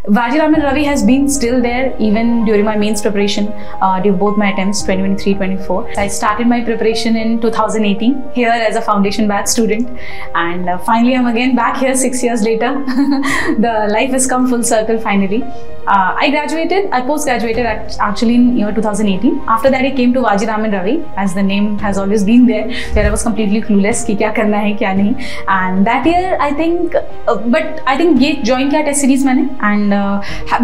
Vajiraman Ravi has been still there even during my mains preparation, during both my attempts 2023-24. I started my preparation in 2018 here as a foundation batch student, and finally I'm again back here 6 years later. The life has come full circle finally. I post-graduated actually in year 2018. After that I came to Vajiraman Ravi, as the name has always been there, where I was completely clueless कि क्या करना है क्या नहीं. And that year I think ये join किया test series मैंने, and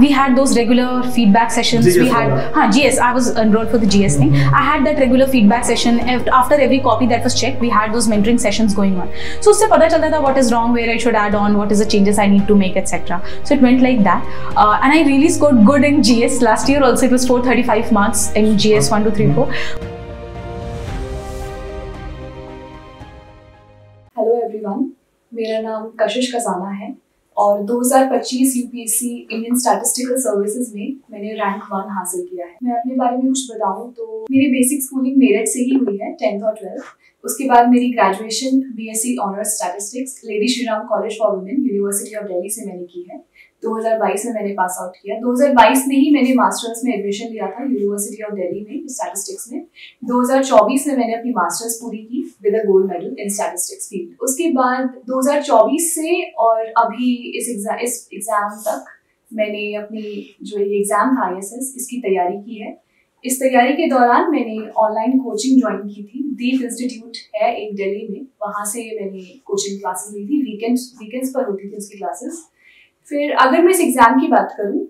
we had those regular feedback sessions. GS, we had GS. I was enrolled for the GS thing. I had that regular feedback session. After every copy that was checked, we had those mentoring sessions going on. So उससे पता चलता था what is wrong, where I should add on, what is the changes I need to make, etc. So it went like that, and I really scored good in GS. Last year also it was 435 marks in GS 1, 2, 3, 4. Hello everyone, मेरा नाम कशिश खजाना है और 2025 UPSC Indian statistical services में मैंने rank 1 हासिल किया है। मैं अपने बारे में कुछ बताऊं तो मेरी बेसिक स्कूलिंग मेरठ से ही हुई है, 10th और 12th। उसके बाद मेरी graduation BSc honours statistics lady Shri Ram college for women university of Delhi से मैंने की है। 2022 में मैंने पास आउट किया। 2022 में ही मैंने मास्टर्स में एडमिशन लिया था यूनिवर्सिटी ऑफ दिल्ली में स्टैटिस्टिक्स में। 2024 में मैंने अपनी मास्टर्स पूरी की with a gold medal in statistics field. उसके बाद 2024 से और अभी इस एग्जाम तक मैंने अपनी जो ये एग्जाम था ISS इसकी तैयारी की है। इस तैयारी के दौरान मैंने ऑनलाइन कोचिंग ज्वाइन की थी। दीप इंस्टीट्यूट है एक दिल्ली में, वहाँ से मैंने कोचिंग क्लासेस ली थी। वीकेंड्स पर होती थी उसकी क्लासेस। फिर अगर मैं इस एग्ज़ाम की बात करूँ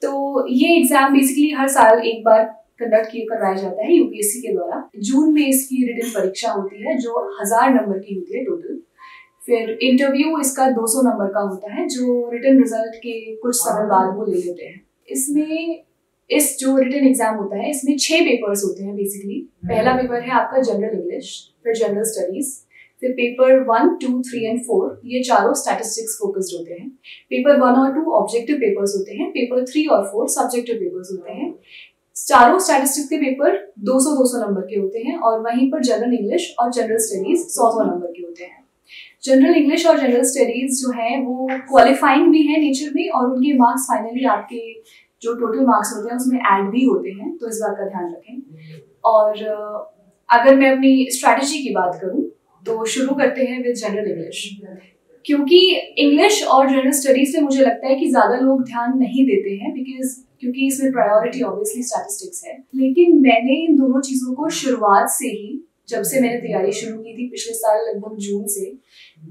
तो ये एग्ज़ाम बेसिकली हर साल एक बार करवाया जाता है यूपीएससी के द्वारा। जून में इसकी रिटन परीक्षा होती है जो 1000 नंबर की होती है टोटल। फिर इंटरव्यू इसका 200 नंबर का होता है जो रिटन रिजल्ट के कुछ समय बाद वो ले लेते हैं। इसमें इस जो रिटन एग्जाम होता है इसमें 6 पेपर्स होते हैं बेसिकली। पहला पेपर है आपका जनरल इंग्लिश, फिर जनरल स्टडीज, फिर पेपर 1, 2, 3 और 4 ये चारों स्टैटिस्टिक्स फोकस्ड होते हैं। पेपर 1 और 2 ऑब्जेक्टिव पेपर्स होते हैं। पेपर 3 और 4 सब्जेक्टिव पेपर्स होते हैं। चारों स्टैटिस्टिक्स के पेपर 200-200 नंबर के होते हैं और वहीं पर जनरल इंग्लिश और जनरल स्टडीज 100 नंबर के होते हैं। जनरल इंग्लिश और जनरल स्टडीज जो है वो क्वालिफाइंग भी है नेचर में और उनके मार्क्स फाइनली आपके जो टोटल मार्क्स होते हैं उसमें ऐड भी होते हैं, तो इस बात का ध्यान रखें। और अगर मैं अपनी स्ट्रैटेजी की बात करूं तो शुरू करते हैं विद जनरल इंग्लिश, क्योंकि इंग्लिश और जनरल स्टडीज में मुझे लगता है कि ज़्यादा लोग ध्यान नहीं देते हैं क्योंकि इसमें प्रायोरिटी ऑब्वियसली स्टैटिस्टिक्स है। लेकिन मैंने इन दोनों चीज़ों को शुरुआत से ही, जब से मैंने तैयारी शुरू की थी पिछले साल लगभग जून से,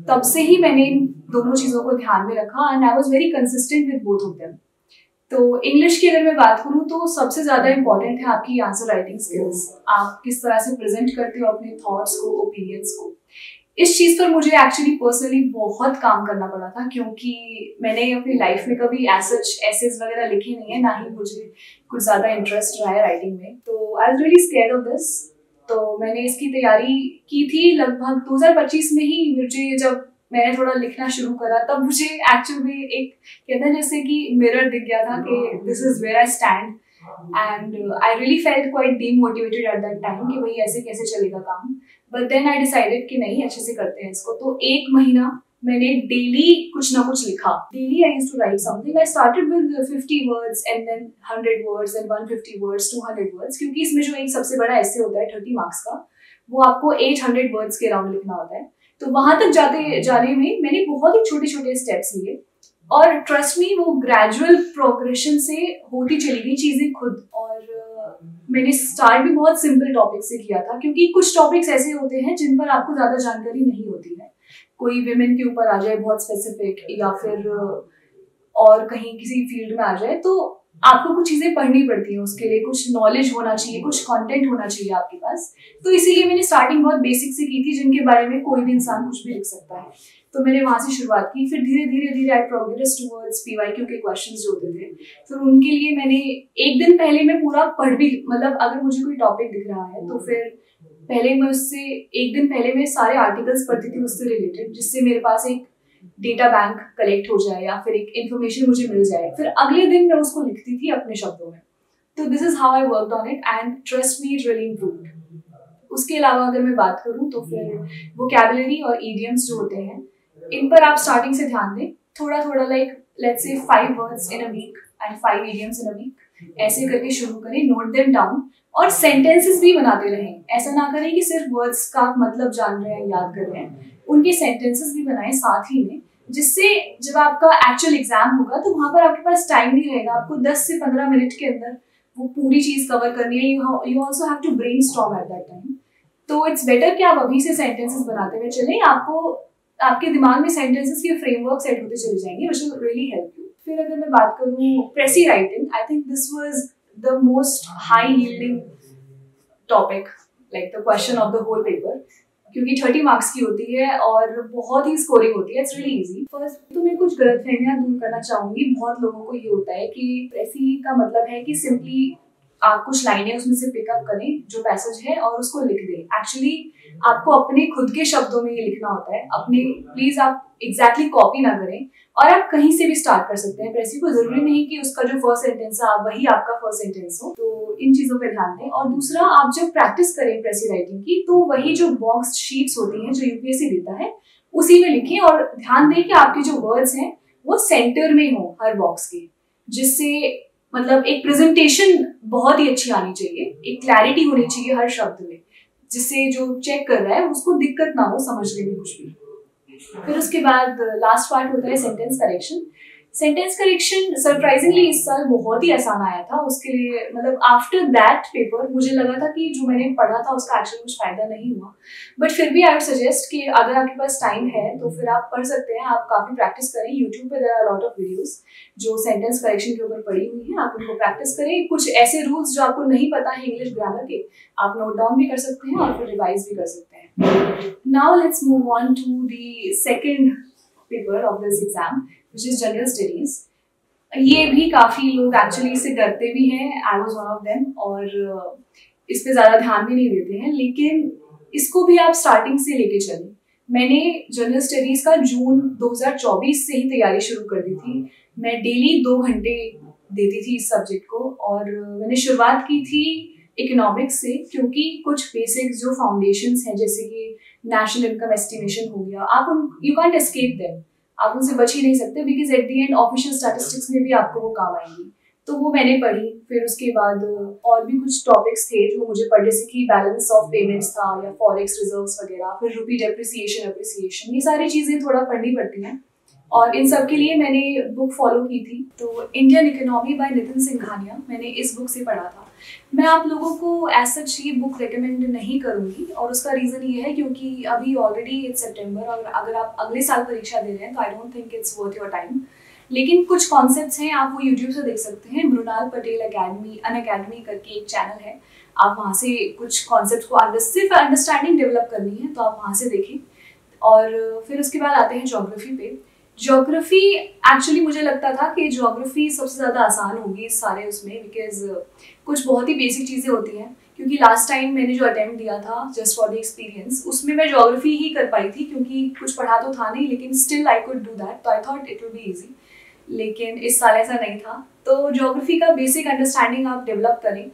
तब से ही मैंने इन दोनों चीज़ों को ध्यान में रखा and I was very consistent with both of them. तो इंग्लिश की अगर मैं बात करूँ तो सबसे ज़्यादा इंपॉर्टेंट है आपकी आंसर राइटिंग स्किल्स। आप किस तरह से प्रेजेंट करते हो अपने थॉट्स को, ओपिनियंस को। इस चीज़ पर मुझे एक्चुअली पर्सनली बहुत काम करना पड़ा था क्योंकि मैंने अपनी लाइफ में कभी सच एसेज वगैरह लिखे नहीं है, ना ही मुझे कुछ ज़्यादा इंटरेस्ट रहा है राइटिंग में। तो I was really scared of this. तो मैंने इसकी तैयारी की थी लगभग 2025 में ही। मुझे जब मैंने थोड़ा लिखना शुरू करा तब मुझे एक्चुअल में एक कहते हैं जैसे कि मिरर दिख गया था कि this is where I stand and I really felt quite demotivated at that time कि भाई ऐसे कैसे चलेगा काम। बट देन आई डिसाइडेड कि नहीं, अच्छे से करते हैं इसको। तो 1 महीना मैंने डेली कुछ ना कुछ लिखा। Daily I used to write something. I started with 50 words and then 100 words and 150 words, 200 words, क्योंकि इसमें जो एक सबसे बड़ा ऐसे होता है 30 मार्क्स का, वो आपको 800 वर्ड्स के अराउंड लिखना होता है। तो वहां तक जाने में मैंने बहुत ही छोटे छोटे स्टेप्स लिए और ट्रस्ट मी वो ग्रेजुअल प्रोग्रेशन से होती चली गई चीजें खुद। और मैंने स्टार्ट भी बहुत सिंपल टॉपिक से किया था क्योंकि कुछ टॉपिक्स ऐसे होते हैं जिन पर आपको ज्यादा जानकारी नहीं होती है। कोई विमेन के ऊपर आ जाए बहुत स्पेसिफिक, या फिर और कहीं किसी फील्ड में आ जाए, तो आपको कुछ चीजें पढ़नी पड़ती हैं, उसके लिए कुछ नॉलेज होना चाहिए, कुछ कंटेंट होना चाहिए आपके पास। तो इसीलिए मैंने स्टार्टिंग बहुत बेसिक से की थी जिनके बारे में कोई भी इंसान कुछ भी लिख सकता है। तो मैंने वहां से शुरुआत की। फिर धीरे धीरे आई प्रोग्रेस टुवर्ड्स PYQ के क्वेश्चंस जो होते थे। फिर उनके लिए मैंने एक दिन पहले मैं पूरा पढ़ भी, मतलब अगर मुझे कोई टॉपिक दिख रहा है तो फिर पहले मैं उससे एक दिन पहले मैं सारे आर्टिकल्स पढ़ती थी उससे रिलेटेड, जिससे मेरे पास एक डेटा बैंक कलेक्ट हो जाए या फिर एक इन्फॉर्मेशन मुझे मिल जाए। फिर अगले दिन मैं उसको लिखती थी अपने शब्दों में। तो this is how I worked on it and trust me, it really improved. उसके अलावा अगर मैं बात करूँ तो फिर वोकैबुलरी और इडियम्स जो होते हैं इन पर आप स्टार्टिंग से ध्यान दें। थोड़ा थोड़ा like let's say 5 words in a week and 5 idioms in a week, ऐसे करके शुरू करें, नोट देम डाउन और सेंटेंसेस भी बनाते रहें। ऐसा ना करें कि सिर्फ वर्ड्स का मतलब जान रहे हैं, याद कर रहे हैं, उनके सेंटेंसेस भी बनाएं साथ ही में, जिससे जब आपका एक्चुअल एग्जाम होगा तो वहां पर आपके पास टाइम नहीं रहेगा, आपको 10 से 15 मिनट के अंदर वो पूरी चीज कवर करनी है। You also have to brainstorm at that time. तो इट्स बेटर कि आप अभी से सेंटेंसेस बनाते हुए चलें, आपको आपके दिमाग में सेंटेंसेस के फ्रेमवर्क सेट होते चले जाएंगे, which will really help you. फिर अगर मैं बात करूँ precis writing, I think this was the most high yielding topic, like the question of the whole paper, क्योंकि 30 मार्क्स की होती है और बहुत ही स्कोरिंग होती है। It's really easy. फर्स्ट तो मैं कुछ गलतफहमियां दूर करना चाहूंगी। बहुत लोगों को ये होता है कि प्रेसी का मतलब है कि सिंपली आप कुछ लाइनें उसमें से पिकअप करें जो पैसेज है और उसको लिख दें। एक्चुअली आपको अपने खुद के शब्दों में ये लिखना होता है, अपने, प्लीज आप एग्जैक्टली कॉपी ना करें, और आप कहीं से भी स्टार्ट कर सकते हैं प्रेसी को। जरूरी नहीं कि उसका जो फर्स्ट सेंटेंस है वही आपका फर्स्ट सेंटेंस हो। तो इन चीजों पे ध्यान दें। और दूसरा, आप जब प्रैक्टिस करें प्रेसी राइटिंग की तो वही जो बॉक्स शीट्स होती हैं जो यूपीएससी देता है उसी में लिखें, और ध्यान दें कि आपके जो वर्ड्स हैं वो सेंटर में हो हर बॉक्स के, जिससे मतलब एक प्रेजेंटेशन बहुत ही अच्छी आनी चाहिए, एक क्लैरिटी होनी चाहिए हर शब्द में, जिससे जो चेक कर रहा है उसको दिक्कत ना हो समझने में कुछ भी। फिर उसके बाद लास्ट पार्ट होता है sentence correction. Sentence correction surprisingly इस साल बहुत ही आसान आया था। उसके लिए मतलब आफ्टर दैट पेपर मुझे लगा था कि जो मैंने पढ़ा था उसका एक्चुअली कुछ फायदा नहीं हुआ, बट फिर भी आई वुड सजेस्ट कि अगर आपके पास टाइम है तो फिर आप पढ़ सकते हैं। आप काफी प्रैक्टिस करें। यूट्यूब पे there are lot of videos जो सेंटेंस करेक्शन के ऊपर पड़ी हुई हैं, आप उनको प्रैक्टिस करें। कुछ ऐसे रूल्स जो आपको नहीं पता है इंग्लिश ग्रामर के, आप नोट डाउन भी कर सकते हैं और फिर रिवाइज भी कर सकते हैं। Now let's move on to the second paper of this exam, which is general studies. ये भी काफी लोग एक्चुअली इससे डरते भी हैं, I was one of them, और इस पे ज्यादा ध्यान भी नहीं देते हैं, लेकिन इसको भी आप स्टार्टिंग से लेके चलें। मैंने जनरल स्टडीज का जून 2024 से ही तैयारी शुरू कर दी थी। मैं डेली 2 घंटे देती थी इस सब्जेक्ट को, और मैंने शुरुआत की थी इकोनॉमिक्स से, क्योंकि कुछ बेसिक्स जो फाउंडेशंस हैं जैसे कि नेशनल इनकम एस्टिमेशन हो गया, आप यू कांट एस्केप देम, आप उनसे बच ही नहीं सकते, because at the and official statistics में भी आपको वो काम आएंगी। तो वो मैंने पढ़ी। फिर उसके बाद और भी कुछ टॉपिक्स थे जो मुझे पढ़े, जैसे कि बैलेंस ऑफ पेमेंट्स था या फॉरेक्स रिजर्व्स वगैरह, फिर रुपी डेप्रिसिएशन अप्रिसिएशन, ये सारी चीज़ें थोड़ा पढ़नी पड़ती हैं, और इन सब के लिए मैंने बुक फॉलो की थी। तो Indian economy bye Nitin Singhania, मैंने इस बुक से पढ़ा था। मैं आप लोगों को एज सच ये बुक रिकमेंड नहीं करूँगी, और उसका रीज़न ये है क्योंकि अभी ऑलरेडी इट्स सितंबर, और अगर आप अगले साल परीक्षा दे रहे हैं तो I don't think it's worth your time. लेकिन कुछ कॉन्सेप्ट्स हैं, आप वो यूट्यूब से देख सकते हैं। मृणाल पटेल अकेडमी, अन अकेडमी करके एक चैनल है, आप वहाँ से कुछ कॉन्सेप्ट को सिर्फ अंडरस्टैंडिंग डेवलप करनी है तो आप वहाँ से देखें। और फिर उसके बाद आते हैं ज्योग्राफी पे। ज्योग्राफी एक्चुअली मुझे लगता था कि ज्योग्राफी सबसे ज़्यादा आसान होगी इस सारे उसमें, बिकॉज कुछ बहुत ही बेसिक चीज़ें होती हैं। क्योंकि लास्ट टाइम मैंने जो अटेम्प्ट दिया था जस्ट फॉर द एक्सपीरियंस, उसमें मैं ज्योग्राफी ही कर पाई थी, क्योंकि कुछ पढ़ा तो था नहीं, लेकिन still I could do that, तो I thought it will be easy. लेकिन इस साल ऐसा नहीं था। तो ज्योग्राफी का बेसिक अंडरस्टैंडिंग आप डेवलप करें।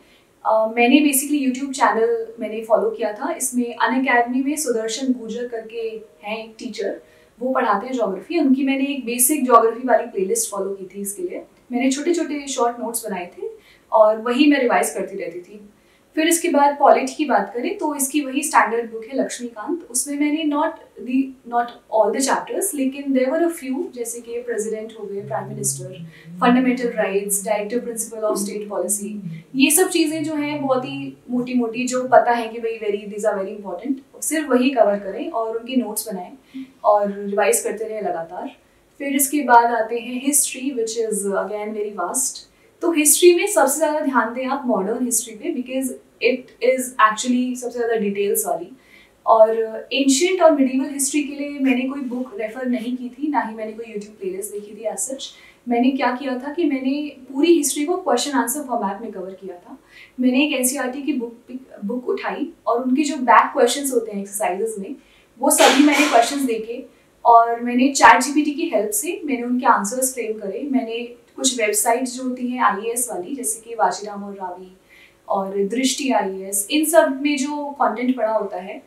मैंने बेसिकली यूट्यूब चैनल मैंने फॉलो किया था, इसमें अन अकेडमी में सुदर्शन गुर्जर करके हैं एक टीचर, वो पढ़ाते हैं ज्योग्राफी। उनकी मैंने एक बेसिक ज्योग्राफी वाली प्लेलिस्ट फॉलो की थी। इसके लिए मैंने छोटे छोटे शॉर्ट नोट्स बनाए थे और वही मैं रिवाइज करती रहती थी। फिर इसके बाद पॉलिटी की बात करें तो इसकी वही स्टैंडर्ड बुक है लक्ष्मीकांत। उसमें मैंने नॉट ऑल द चैप्टर्स, लेकिन देयर वर अ फ्यू, जैसे कि प्रेसिडेंट हो गए, prime minister, fundamental rights, directive principle of state policy, ये सब चीज़ें जो हैं बहुत ही मोटी मोटी, जो पता है कि भाई दीज आर वेरी इंपॉर्टेंट, सिर्फ वही कवर करें और उनके नोट्स बनाएं और रिवाइज करते रहें लगातार। फिर इसके बाद आते हैं history, which is again very vast. तो हिस्ट्री में सबसे ज़्यादा ध्यान दें आप मॉडर्न हिस्ट्री पे, बिकॉज इट इज़ एक्चुअली सबसे ज़्यादा डिटेल्स वाली। और एंशिएंट और मिडिवल हिस्ट्री के लिए मैंने कोई बुक रेफर नहीं की थी, ना ही मैंने कोई यूट्यूब प्लेलिस्ट देखी थी एज सच। मैंने क्या किया था कि मैंने पूरी हिस्ट्री को क्वेश्चन आंसर फॉर्मेट में कवर किया था। मैंने एक एनसीईआरटी की बुक उठाई और उनके जो बैक क्वेश्चंस होते हैं एक्सरसाइजेस में, वो सभी मैंने क्वेश्चंस देखे और मैंने चैट जीपीटी की हेल्प से मैंने उनके आंसर्स फ्रेम करे। मैंने कुछ वेबसाइट्स जो होती हैं आईएएस वाली, जैसे कि वाजीराम और रावी और दृष्टि आईएएस, इन सब में जो कंटेंट पड़ा होता है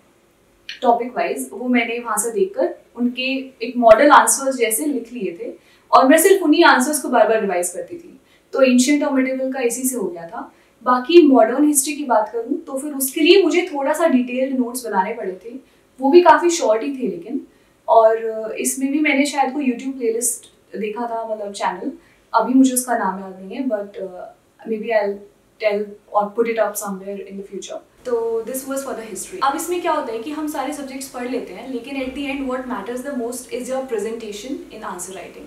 टॉपिक वाइज, वो मैंने वहाँ से देखकर उनके एक मॉडल आंसर्स जैसे लिख लिए थे और मैं सिर्फ उन्हीं आंसर्स को बार बार रिवाइज करती थी। तो एंशिएंट और मिडिवल का इसी से हो गया था। बाकी मॉडर्न हिस्ट्री की बात करूँ तो फिर उसके लिए मुझे थोड़ा सा डिटेल्ड नोट्स बनाने पड़े थे, वो भी काफ़ी शॉर्ट ही थे लेकिन। और इसमें भी मैंने शायद कोई यूट्यूब प्लेलिस्ट देखा था, मतलब चैनल, अभी मुझे उसका नाम याद नहीं है, but maybe I tell और put it up somewhere in the future. तो this was for the history. अब इसमें क्या होता है कि हम सारे सब्जेक्ट्स पढ़ लेते हैं, लेकिन at the end what matters the most is your presentation in answer writing.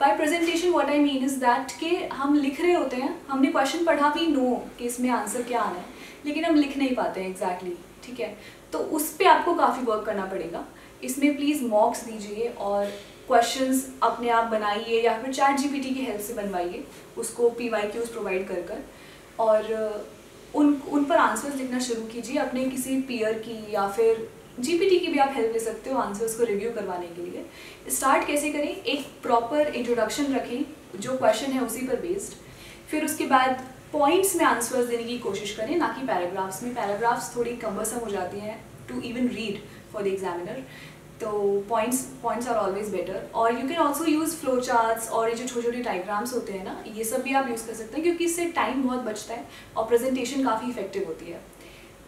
By presentation what I mean is that कि हम लिख रहे होते हैं, हमने क्वेश्चन पढ़ा भी नो कि इसमें आंसर क्या आना है, लेकिन हम लिख नहीं पाते हैं एग्जैक्टली, ठीक है। तो उस पर आपको काफ़ी वर्क करना पड़ेगा। इसमें प्लीज़ मॉक्स दीजिए और क्वेश्चंस अपने आप बनाइए या फिर ChatGPT की हेल्प से बनवाइए, उसको PYQs प्रोवाइड कर कर, और उन पर आंसर्स लिखना शुरू कीजिए अपने किसी पीयर की या फिर GPT की भी आप हेल्प ले सकते हो आंसर्स को रिव्यू करवाने के लिए। स्टार्ट कैसे करें, एक प्रॉपर इंट्रोडक्शन रखें जो क्वेश्चन है उसी पर बेस्ड, फिर उसके बाद पॉइंट्स में आंसर्स देने की कोशिश करें, ना कि पैराग्राफ्स में। पैराग्राफ्स थोड़ी कम्बरसम हो जाती हैं to even read for the examiner, तो पॉइंट्स आर ऑलवेज बेटर। और you can also use flow charts और ये जो छोटे छोटे डायग्राम्स होते हैं ना, ये सब भी आप यूज़ कर सकते हैं, क्योंकि इससे टाइम बहुत बचता है और प्रेजेंटेशन काफ़ी इफेक्टिव होती है।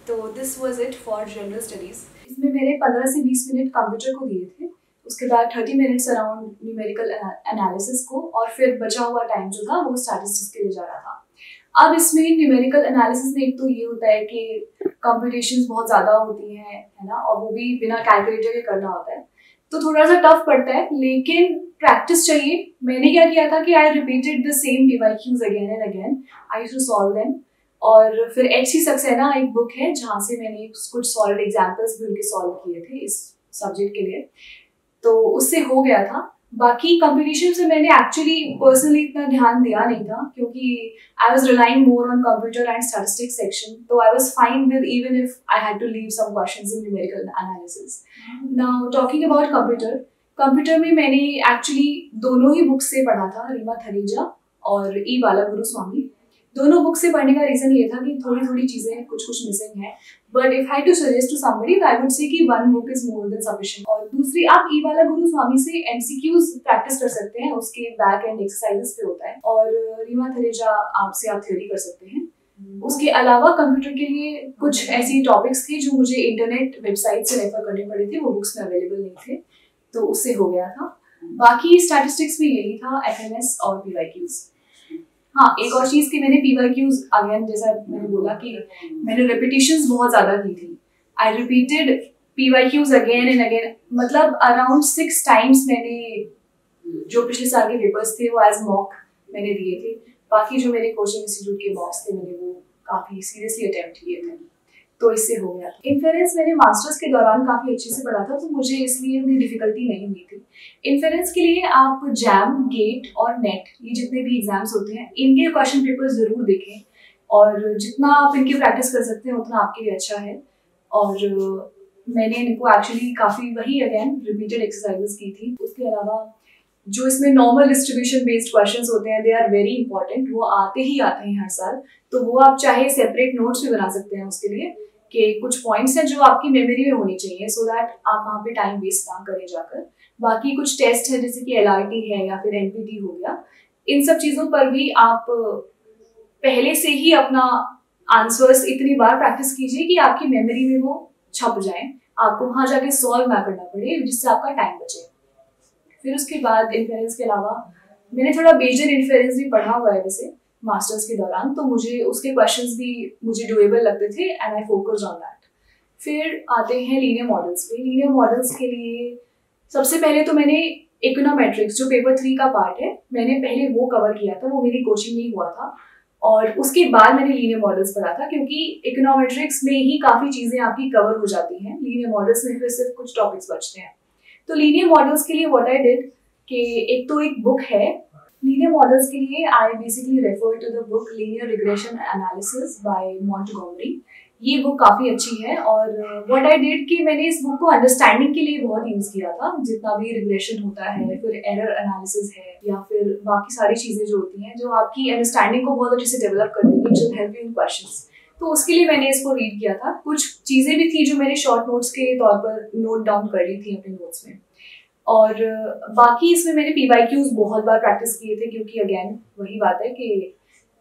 तो this was it for general studies. इसमें मैंने 15 से 20 मिनट कंप्यूटर को दिए थे, उसके बाद 30 मिनट्स अराउंड न्यूमेरिकल एनालिसिस को, और फिर बचा हुआ टाइम जो था वो स्टैटिस्टिक्स के लिए जा रहा था। अब इसमें न्यूमेरिकल एनालिसिस में एक तो ये होता है कि कंप्यूटेशंस बहुत ज़्यादा होती हैं, है ना, और वो भी बिना कैलकुलेटर के करना होता है, तो थोड़ा सा टफ पड़ता है, लेकिन प्रैक्टिस चाहिए। मैंने क्या किया था कि I repeated the same PYQs again and again, I used to solve them. और फिर HC सक्सेना एक बुक है जहाँ से मैंने कुछ सॉल्व एग्जाम्पल्स भी उनके सॉल्व किए थे इस सब्जेक्ट के लिए, तो उससे हो गया था। बाकी कंप्यूटेशन से मैंने एक्चुअली पर्सनली इतना ध्यान दिया नहीं था, क्योंकि I was relying more on computer and statistics section, तो I was fine with even if I had to leave some questions in numerical analysis. Now talking about computer में मैंने एक्चुअली दोनों ही बुक्स से पढ़ा था, रीमा थरीजा और E बालागुरुस्वामी। दोनों book से पढ़ने का रीजन ये था कि थोड़ी थोड़ी चीजें कुछ मिसिंग है, but if I to suggest to somebody I would say कि one book is more than sufficient. और दूसरी, आप E बालागुरुस्वामी से MCQs प्रैक्टिस कर सकते हैं, उसके बैक एंड एक्सरसाइजेस पे होता है, और रीमा थरीजा आपसे आप थ्योरी कर सकते हैं। उसके अलावा कंप्यूटर के लिए कुछ ऐसी टॉपिक्स थे जो मुझे इंटरनेट वेबसाइट से रेफर करने पड़े थे, वो बुक्स में अवेलेबल नहीं थे, तो उससे हो गया था। बाकी स्टैटिस्टिक्स में यही था, FMS और PYQs। हाँ, एक और चीज़ की मैंने PYQs अगेन, जैसा मैंने बोला कि मैंने रिपीटिशंस बहुत ज़्यादा की थी। I repeated PYQs again and again, मतलब अराउंड 6 टाइम्स मैंने जो पिछले साल के पेपर्स थे वो एज मॉक मैंने दिए थे। बाकी जो मेरे कोचिंग इंस्टीट्यूट के मॉक्स थे मैंने वो काफ़ी सीरियसली अटेम्प्ट किए थे, तो इससे हो गया। इन्फेरेंस मैंने मास्टर्स के दौरान काफ़ी अच्छे से पढ़ा था, तो मुझे इसलिए उतनी डिफिकल्टी नहीं हुई थी। इन्फेरेंस के लिए आप जैम, गेट और नेट, ये जितने भी एग्जाम्स होते हैं, इनके क्वेश्चन पेपर ज़रूर देखें, और जितना आप इनकी प्रैक्टिस कर सकते हैं उतना आपके लिए अच्छा है। और मैंने इनको एक्चुअली काफ़ी वही अगेन रिपीटेड एक्सरसाइजेस की थी। उसके अलावा जो इसमें नॉर्मल डिस्ट्रीब्यूशन बेस्ड क्वेश्चंस होते हैं, दे आर वेरी इंपॉर्टेंट, वो आते हैं हर साल, तो वो आप चाहे सेपरेट नोट्स भी बना सकते हैं उसके लिए, कि कुछ पॉइंट्स हैं जो आपकी मेमोरी में होनी चाहिए, सो दैट आप वहाँ पे टाइम वेस्ट ना करें जाकर। बाकी कुछ टेस्ट है जैसे कि LRT है या फिर NPT हो गया, इन सब चीज़ों पर भी आप पहले से ही अपना आंसर्स इतनी बार प्रैक्टिस कीजिए कि आपकी मेमोरी में वो छप जाए, आपको वहाँ जाके सॉल्व ना करना पड़े, जिससे आपका टाइम बचे। फिर उसके बाद इन्फेरेंस के अलावा मैंने थोड़ा बेजर इन्फेरेंस भी पढ़ा हुआ है वैसे मास्टर्स के दौरान, तो मुझे उसके क्वेश्चंस भी मुझे डुएबल लगते थे and I focused on that. फिर आते हैं लीनियर मॉडल्स पे। लीनियर मॉडल्स के लिए सबसे पहले तो मैंने इकोनोमेट्रिक्स, जो पेपर 3 का पार्ट है, मैंने पहले वो कवर किया था, वो मेरी कोचिंग में ही हुआ था, और उसके बाद मैंने लीनियर मॉडल्स पढ़ा था, क्योंकि इकोनोमेट्रिक्स में ही काफ़ी चीज़ें आपकी कवर हो जाती हैं, लीनियर मॉडल्स में फिर सिर्फ कुछ टॉपिक्स बचते हैं। तो लीनियर मॉडल्स के लिए व्हाट आई डिड कि एक तो एक बुक है लीनियर मॉडल्स के लिए, I basically refer to the book linear regression analysis by Montgomery. ये बुक काफ़ी अच्छी है, और व्हाट आई डिड कि मैंने इस बुक को अंडरस्टैंडिंग के लिए बहुत यूज़ किया था, जितना भी रिग्रेशन होता है, फिर एरर एनालिसिस है, या फिर बाकी सारी चीज़ें जो होती हैं जो आपकी अंडरस्टैंडिंग को बहुत अच्छे से डेवलप कर देंगी, which will help you in questions. तो उसके लिए मैंने इसको रीड किया था। कुछ चीज़ें भी थी जो मैंने शॉर्ट नोट्स के तौर पर नोट डाउन कर ली थी अपने नोट्स में। और बाकी इसमें मैंने PYQs बहुत बार प्रैक्टिस किए थे, क्योंकि अगेन वही बात है कि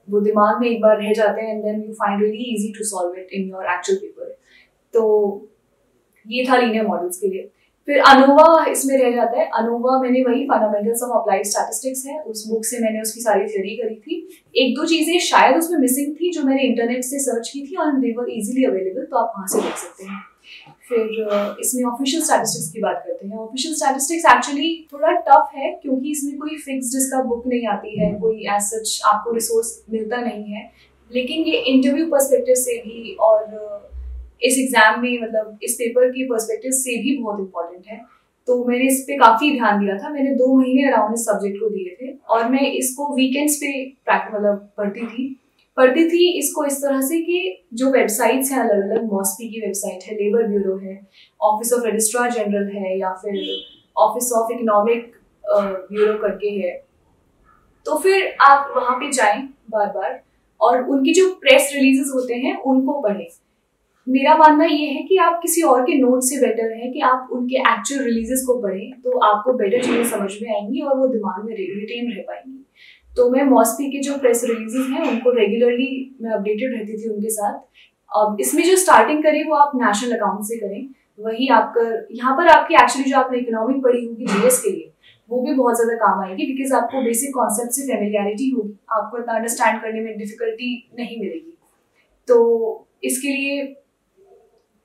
वो दिमाग में एक बार रह जाते हैं and then you find really easy to solve it in your actual paper. तो ये था लीनियर मॉडल्स के लिए। फिर अनोवा इसमें रह जाता है। अनोवा मैंने वही फंडामेंटल्स ऑफ अप्लाइड स्टैटिस्टिक्स है, उस बुक से मैंने उसकी सारी थ्योरी करी थी। एक दो चीज़ें शायद उसमें मिसिंग थी जो मैंने इंटरनेट से सर्च की थी और दे वर इजीली अवेलेबल, तो आप वहाँ से देख सकते हैं। फिर इसमें ऑफिशियल स्टैटिस्टिक्स की बात करते हैं। ऑफिशियल स्टैटिस्टिक्स एक्चुअली थोड़ा टफ है, क्योंकि इसमें कोई फिक्स्ड इसका बुक नहीं आती है, कोई एज सच आपको रिसोर्स मिलता नहीं है। लेकिन ये इंटरव्यू पर्सपेक्टिव से भी और इस एग्जाम में मतलब इस पेपर के पर्सपेक्टिव से भी बहुत इंपॉर्टेंट है। तो मैंने इस पे काफ़ी ध्यान दिया था। मैंने 2 महीने अराउंड इस सब्जेक्ट को दिए थे और मैं इसको वीकेंड्स पे मतलब पढ़ती थी इसको इस तरह से कि जो वेबसाइट्स हैं अलग अलग, मॉस्पी की वेबसाइट है, लेबर ब्यूरो है, ऑफिस ऑफ रजिस्ट्रार जनरल है, या फिर ऑफिस ऑफ इकोनॉमिक ब्यूरो करके है, तो फिर आप वहाँ पे जाएं बार बार और उनकी जो प्रेस रिलीजेस होते हैं उनको पढ़ें। मेरा मानना ये है कि आप किसी और के नोट से बेटर है कि आप उनके एक्चुअल रिलीजेस को पढ़ें, तो आपको बेटर चीज़ें समझ में आएंगी और वो दिमाग में रिटेन रह पाएंगी। तो मैं मॉस्पी के जो प्रेस रिलीजेस हैं उनको रेगुलरली मैं अपडेटेड रहती थी उनके साथ। अब इसमें जो स्टार्टिंग करें वो आप नेशनल अकाउंट से करें, वही आपका यहाँ पर आपकी एक्चुअली जो आपने इकोनॉमिक पढ़ी होगी जीएस के लिए वो भी बहुत ज़्यादा काम आएगी, बिकॉज आपको बेसिक कॉन्सेप्ट से फेमिलियरिटी होगी, आपको इतना अंडरस्टैंड करने में डिफिकल्टी नहीं मिलेगी। तो इसके लिए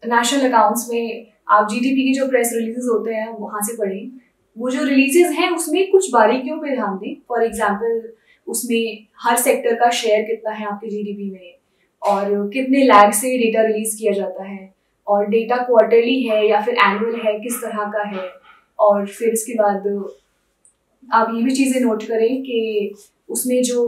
नेशनल अकाउंट्स में आप जीडीपी की जो प्रेस रिलीजेस होते हैं वहाँ से पढ़ें। वो जो रिलीजेस हैं उसमें कुछ बारीकियों पे ध्यान दें। फॉर एग्जांपल उसमें हर सेक्टर का शेयर कितना है आपके जीडीपी में और कितने लैग से डेटा रिलीज किया जाता है, और डेटा क्वार्टरली है या फिर एनुअल है, किस तरह का है। और फिर इसके बाद आप ये भी चीज़ें नोट करें कि उसमें जो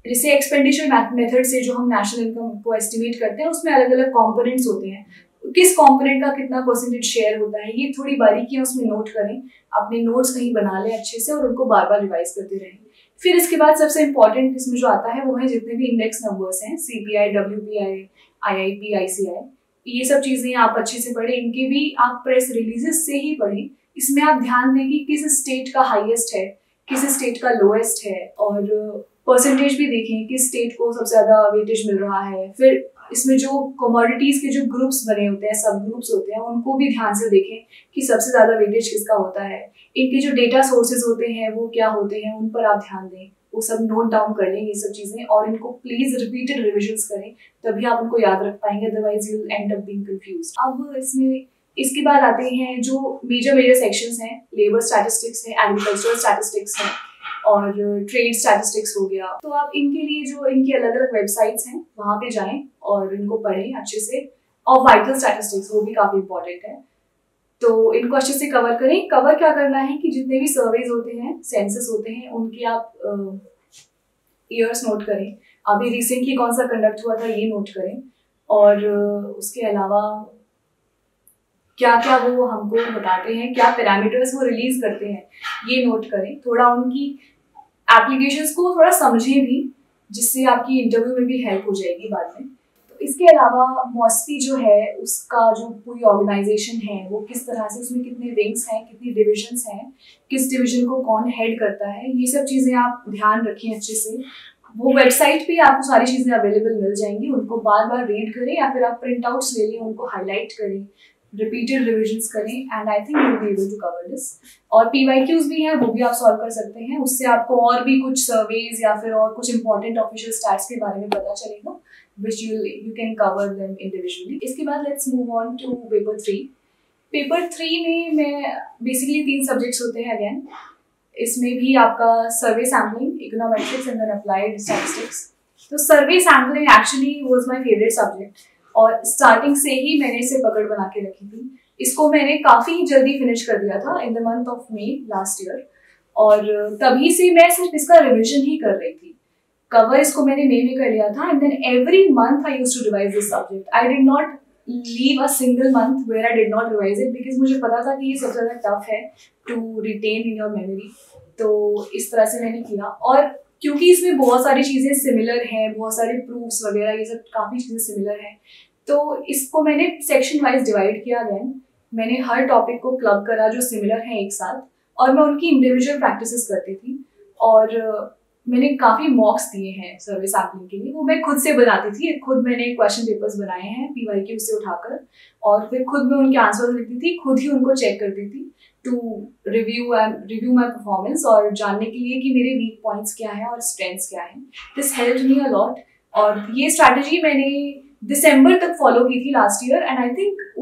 जैसे एक्सपेंडिचर मेथड से जो हम नेशनल इनकम को एस्टिमेट करते हैं उसमें अलग अलग कॉम्पोनेंट्स होते हैं, किस कंपोनेंट का कितना परसेंटेज शेयर होता है, ये थोड़ी बारीकियां उसमें नोट करें। अपने नोट्स कहीं बना लें अच्छे से और उनको बार बार रिवाइज करते रहें। फिर इसके बाद सबसे इंपॉर्टेंट इसमें जो आता है वो है जितने भी इंडेक्स नंबर्स हैं, CPI, WPI, IIP, ICI, ये सब चीज़ें आप अच्छे से पढ़ें। इनके भी आप प्रेस रिलीजेस से ही पढ़ें। इसमें आप ध्यान दें कि किस स्टेट का हाईएस्ट है, किस स्टेट का लोएस्ट है, और परसेंटेज भी देखें किस स्टेट को सबसे ज़्यादा वेटेज मिल रहा है। फिर इसमें जो कमोडिटीज़ के जो ग्रुप्स बने होते हैं, सब ग्रुप्स होते हैं, उनको भी ध्यान से देखें कि सबसे ज़्यादा वेटेज किसका होता है। इनके जो डेटा सोर्सेज होते हैं वो क्या होते हैं, उन पर आप ध्यान दें, वो सब नोट डाउन कर लें ये सब चीज़ें, और इनको प्लीज़ रिपीटेड रिविजन्स करें, तभी आप उनको याद रख पाएंगे, otherwise you and up being confused. अब इसमें इसके बाद आते हैं जो मेजर सेक्शंस हैं, लेबर स्टैटिस्टिक्स है, एग्रीकल्चरल स्टैटिस्टिक्स है और ट्रेड स्टैटिस्टिक्स हो गया। तो आप इनके लिए जो इनकी अलग अलग वेबसाइट्स हैं वहाँ पे जाएं और इनको पढ़ें अच्छे से। और वाइटल स्टैटिस्टिक्स वो भी काफ़ी इंपॉर्टेंट है, तो इनको अच्छे से कवर करें। कवर क्या करना है कि जितने भी सर्वेज होते हैं, सेंसस होते हैं, उनकी आप ईयर्स नोट करें, अभी रिसेंटली कौन सा कंडक्ट हुआ था ये नोट करें, और उसके अलावा क्या क्या वो हमको बताते हैं, क्या पैरामीटर्स वो रिलीज करते हैं ये नोट करें। थोड़ा उनकी एप्लीकेशंस को थोड़ा समझें भी, जिससे आपकी इंटरव्यू में भी हेल्प हो जाएगी बाद में। तो इसके अलावा मॉस्पी जो है उसका जो पूरी ऑर्गेनाइजेशन है वो किस तरह से, उसमें कितने विंग्स हैं, कितनी डिविजन्स हैं, किस डिवीजन को कौन हेड करता है, ये सब चीज़ें आप ध्यान रखें अच्छे से। वो वेबसाइट पे आपको सारी चीज़ें अवेलेबल मिल जाएंगी, उनको बार बार रीड करें या फिर आप प्रिंट आउट्स ले लें, उनको हाईलाइट करें, रिपीटेड रिविजन्स करें, and I think you will be able to cover this. और PYQs भी हैं, वो भी आप सॉल्व कर सकते हैं, उससे आपको और भी कुछ सर्वेज या फिर और कुछ इंपॉर्टेंट ऑफिशियल स्टैट्स के बारे में पता चलेगा, which you can cover them individually. इसके बाद let's move on to paper 3. Paper 3 में मैं बेसिकली 3 सब्जेक्ट्स होते हैं अगेन। इसमें भी आपका survey sampling, econometrics and then applied statistics. तो survey sampling actually was my favourite subject, और स्टार्टिंग से ही मैंने इसे पकड़ बना के रखी थी। इसको मैंने काफ़ी जल्दी फिनिश कर दिया था in the month of May last year, और तभी से मैं सिर्फ इसका रिविजन ही कर रही थी। कवर इसको मैंने मई में कर लिया था, and then every month I used to revise this subject. I did not leave a single month where I did not revise it, because मुझे पता था कि ये सबसे ज़्यादा टफ है to retain in your memory. तो इस तरह से मैंने किया, और क्योंकि इसमें बहुत सारी चीज़ें सिमिलर हैं, बहुत सारे प्रूफ्स वगैरह ये सब काफ़ी चीज़ें सिमिलर हैं, तो इसको मैंने सेक्शन वाइज डिवाइड किया। देन मैंने हर टॉपिक को क्लब करा जो सिमिलर हैं एक साथ, और मैं उनकी इंडिविजुअल प्रैक्टिसेस करती थी। और मैंने काफ़ी मॉक्स दिए हैं सर्वे सैम्पलिंग के लिए, वो मैं खुद से बनाती थी। खुद मैंने क्वेश्चन पेपर्स बनाए हैं PYQ से उठाकर, और फिर खुद मैं उनके आंसर्स लिखती थी, खुद ही उनको चेक करती थी टू रिव्यू माई परफॉर्मेंस, और जानने के लिए कि मेरे वीक पॉइंट्स क्या हैं और स्ट्रेंथ्स क्या हैं। This helped me a lot, और ये स्ट्रैटेजी मैंने दिसंबर तक फॉलो की थी last year, and I think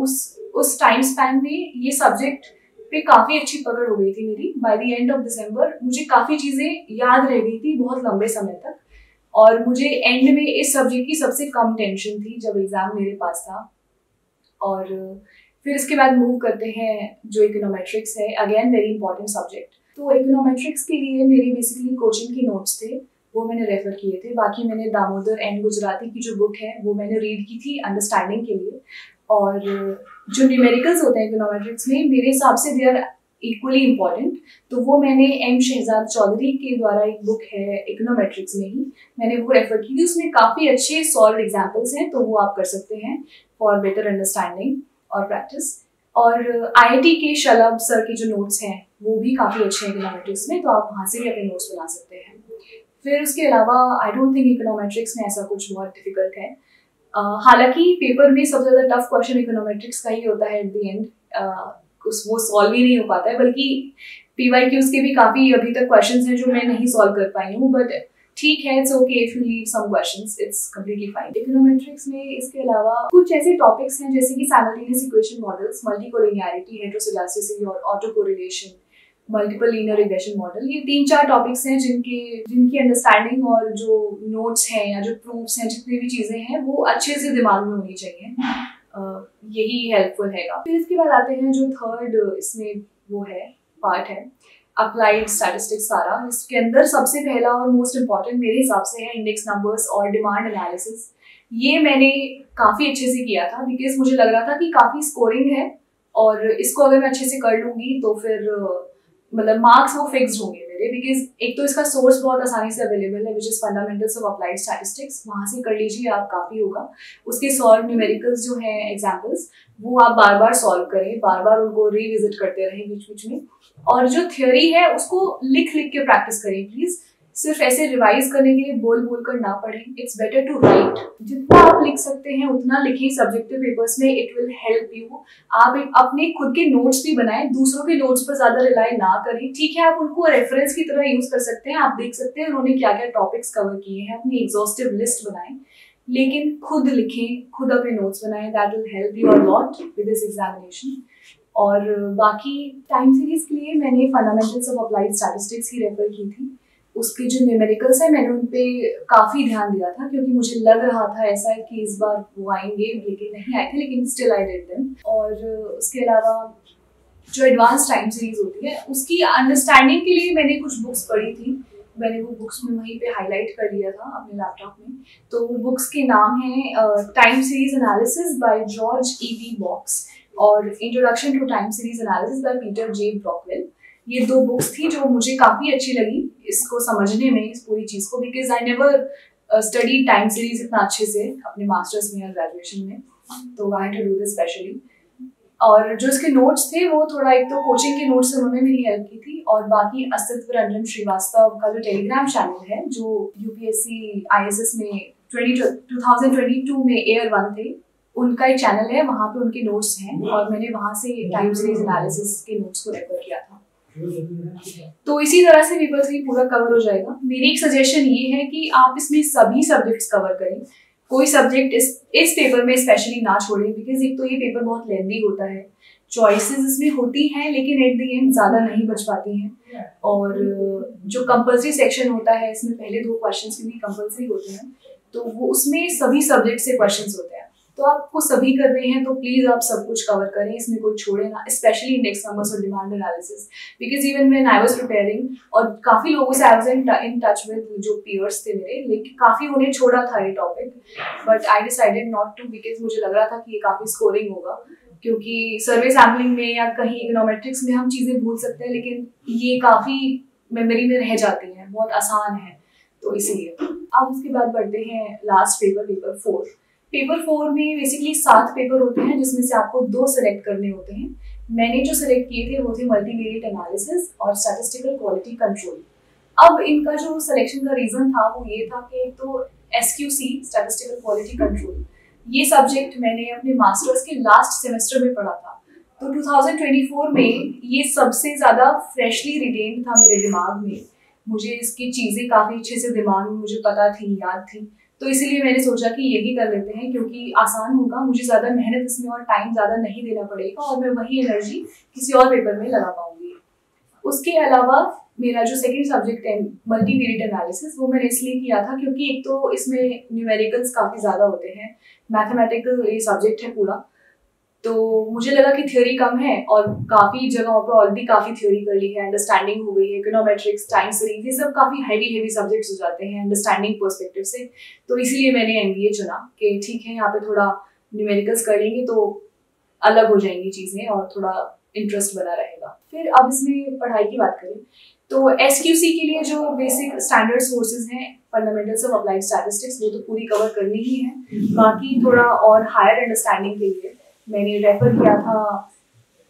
उस टाइम स्पैन में ये सब्जेक्ट पे काफ़ी अच्छी पकड़ हो गई थी मेरी। By the end of December मुझे काफ़ी चीज़ें याद रह गई थी बहुत लंबे समय तक, और मुझे एंड में इस सब्जेक्ट की सबसे कम टेंशन थी जब एग्ज़ाम मेरे पास था। और फिर इसके बाद मूव करते हैं जो इकोनोमेट्रिक्स है, अगेन वेरी इंपॉर्टेंट सब्जेक्ट। तो इकोनोमेट्रिक्स के लिए मेरे बेसिकली कोचिंग के नोट्स थे, वो मैंने रेफर किए थे। बाकी मैंने दामोदर एंड गुजराती की जो बुक है वो मैंने रीड की थी अंडरस्टैंडिंग के लिए। और जो न्यूमेरिकल्स होते हैं इकोनोमेट्रिक्स में, मेरे हिसाब से दे आर इक्वली इम्पॉर्टेंट, तो वो मैंने M शहजाद चौधरी के द्वारा एक बुक है इकोनोमेट्रिक्स में ही, मैंने वो रेफर की थी। उसमें काफ़ी अच्छे सॉल्व एग्जाम्पल्स हैं, तो वो आप कर सकते हैं फॉर बेटर अंडरस्टैंडिंग और प्रैक्टिस। और IIT के शलभ सर के जो नोट्स हैं वो भी काफ़ी अच्छे हैं इकोनोमेट्रिक्स में, तो आप वहाँ से भी अपने नोट्स बना सकते हैं। फिर उसके अलावा आई डोंट थिंक इकोनोमेट्रिक्स में ऐसा कुछ बहुत डिफिकल्ट है। हालांकि पेपर में सबसे ज़्यादा टफ क्वेश्चन इकोनोमेट्रिक्स का ही होता है एट द एंड, वो सॉल्व ही नहीं हो पाता है, बल्कि PYQs के भी काफ़ी अभी तक क्वेश्चंस हैं जो मैं नहीं सॉल्व कर पाई हूँ, बट ठीक है, it's okay if you leave some questions, it's completely fine. Econometrics में इसके अलावा कुछ ऐसे टॉपिक्स हैं जैसे कि simultaneous equation models, multicollinearity, heteroscedasticity और autocorrelation, multiple linear regression model. ये 3-4 टॉपिक्स हैं जिनकी अंडरस्टैंडिंग और जो नोट्स हैं या जो प्रूफ्स हैं, जितनी भी चीज़ें हैं वो अच्छे से दिमाग में होनी चाहिए, यही हेल्पफुल हैगा। फिर इसके बाद आते हैं जो थर्ड इसमें वो है पार्ट है अप्लाइड स्टैटिस्टिक्स सारा। इसके अंदर सबसे पहला और मोस्ट इम्पॉर्टेंट मेरे हिसाब से है इंडेक्स नंबर्स और डिमांड एनालिसिस। ये मैंने काफ़ी अच्छे से किया था बिकॉज मुझे लग रहा था कि काफ़ी स्कोरिंग है, और इसको अगर मैं अच्छे से कर लूँगी तो फिर मतलब मार्क्स वो फिक्स्ड होंगे मेरे, बिकॉज एक तो इसका सोर्स बहुत आसानी से अवेलेबल है which is fundamentals of applied statistics, वहाँ से कर लीजिए आप, काफ़ी होगा। उसके सॉल्व न्यूमेरिकल्स जो हैं एग्जाम्पल्स, वो आप बार बार सॉल्व करें, बार बार उनको रिविजिट करते रहें बीच बीच में। और जो थ्योरी है उसको लिख लिख के प्रैक्टिस करें प्लीज़, सिर्फ ऐसे रिवाइज करने के लिए बोल बोल कर ना पढ़ें। इट्स बेटर टू राइट, जितना आप लिख सकते हैं उतना लिखें सब्जेक्टिव पेपर्स में, इट विल हेल्प यू। आप अपने खुद के नोट्स भी बनाएं, दूसरों के नोट्स पर ज्यादा रिलाई ना करें। ठीक है, आप उनको रेफरेंस की तरह यूज कर सकते हैं, आप देख सकते हैं उन्होंने क्या क्या टॉपिक्स कवर किए हैं, अपनी एग्जॉस्टिव लिस्ट बनाएं, लेकिन खुद लिखें, खुद अपने नोट्स बनाएं, that will help you a lot with this examination. और बाकी टाइम सीरीज के लिए मैंने fundamentals of applied statistics he refer की थी। उसके जो न्यूमेरिकल्स है मैंने उन पर काफ़ी ध्यान दिया था, क्योंकि मुझे लग रहा था ऐसा है कि इस बार वो आएंगे, लेकिन नहीं आए थे, लेकिन स्टिल आई डिड देम। और उसके अलावा जो एडवांस टाइम सीरीज होती है उसकी अंडरस्टैंडिंग के लिए मैंने कुछ बुक्स पढ़ी थी, मैंने वो बुक्स में वहीं पे हाईलाइट कर लिया था अपने लैपटॉप में। तो वो बुक्स के नाम हैं time series analysis by George E.V. Box और introduction to time series analysis by Peter J. Brockwell. ये 2 बुक्स थी जो मुझे काफ़ी अच्छी लगी इसको समझने में, इस पूरी चीज़ को, because I never study time series इतना अच्छे से अपने मास्टर्स में या ग्रेजुएशन में, तो I had to do this specially. और जो इसके नोट्स थे वो थोड़ा, एक तो कोचिंग के नोट्स से उन्होंने मेरी हेल्प की थी, और बाकी अस्तित्व रंजन श्रीवास्तव का जो टेलीग्राम चैनल है जो UPSC ISS में 2022 में एयर 1 थे, उनका एक चैनल है, वहाँ पे उनके नोट्स हैं, और मैंने वहाँ से टाइम सीरीज एनालिसिस के नोट्स को रेफर किया था। तो इसी तरह से पेपर 3 पूरा कवर हो जाएगा। मेरी एक सजेशन ये है कि आप इसमें सभी सब्जेक्ट्स कवर करें, कोई सब्जेक्ट इस पेपर में स्पेशली ना छोड़ें, बिकॉज एक तो ये पेपर बहुत लेंदी होता है, चॉइसेस इसमें होती हैं लेकिन एट द एंड ज़्यादा नहीं बच पाती हैं, और जो कंपल्सरी सेक्शन होता है इसमें पहले 2 क्वेश्चंस भी कंपल्सरी होते हैं, तो वो उसमें सभी सब्जेक्ट से क्वेश्चंस होते हैं, तो आपको सभी कर रहे हैं तो प्लीज़ आप सब कुछ कवर करें, इसमें कोई छोड़े ना, स्पेशली इंडेक्स नंबर्स और demand analysis, because even when I was preparing, और काफ़ी लोगों से I was in touch with जो पीयर्स थे मेरे, लेकिन काफ़ी उन्हें छोड़ा था ये topic, but I decided not to, because मुझे लग रहा था कि ये काफ़ी स्कोरिंग होगा, क्योंकि सर्वे सैम्पलिंग में या कहीं इकोनोमेट्रिक्स में हम चीज़ें भूल सकते हैं, लेकिन ये काफ़ी मेमोरी में रह जाती हैं, बहुत आसान है, तो इसीलिए। अब उसके बाद बढ़ते हैं लास्ट पेपर 4। पेपर 4 में बेसिकली 7 पेपर होते हैं, जिसमें से आपको 2 सेलेक्ट करने होते हैं। मैंने जो सिलेक्ट किए थे वो थे मल्टीवेरिएट एनालिसिस और स्टैटिस्टिकल क्वालिटी कंट्रोल। अब इनका जो सिलेक्शन का रीज़न था वो ये था कि एक तो SQC स्टैटिस्टिकल क्वालिटी कंट्रोल, ये सब्जेक्ट मैंने अपने मास्टर्स के लास्ट सेमेस्टर में पढ़ा था, तो 2024 में ये सबसे ज़्यादा फ्रेशली रिटेन था मेरे दिमाग में। मुझे इसकी चीज़ें काफ़ी अच्छे से दिमाग में मुझे पता थी, याद थी, तो इसीलिए मैंने सोचा कि यही कर लेते हैं क्योंकि आसान होगा, मुझे ज़्यादा मेहनत इसमें और टाइम ज़्यादा नहीं देना पड़ेगा और मैं वही एनर्जी किसी और पेपर में लगा पाऊंगी। उसके अलावा मेरा जो सेकंड सब्जेक्ट है मल्टीवेरिएट एनालिसिस, वो मैंने इसलिए किया था क्योंकि एक तो इसमें न्यूमेरिकल्स काफ़ी ज़्यादा होते हैं, मैथमेटिकल ये सब्जेक्ट है पूरा, तो मुझे लगा कि थ्योरी कम है और काफ़ी जगहों पर ऑलरेडी काफ़ी थ्योरी कर ली है, अंडरस्टैंडिंग हो गई है, इकोनोमेट्रिक्स, टाइम सीरीज, ये सब काफ़ी हैवी सब्जेक्ट्स हो जाते हैं अंडरस्टैंडिंग पर्सपेक्टिव से, तो इसीलिए मैंने MBA चुना कि ठीक है यहाँ पे थोड़ा न्यूमेरिकल्स कर लेंगे तो अलग हो जाएंगी चीज़ें और थोड़ा इंटरेस्ट बना रहेगा। फिर अब इसमें पढ़ाई की बात करें तो SQC के लिए जो बेसिक स्टैंडर्ड सोर्सेज हैं, फंडामेंटल्स ऑफ अप्लाइड स्टैटिस्टिक्स, वो तो पूरी कवर करनी ही है। बाकी थोड़ा और हायर अंडरस्टैंडिंग के लिए मैंने रेफर किया था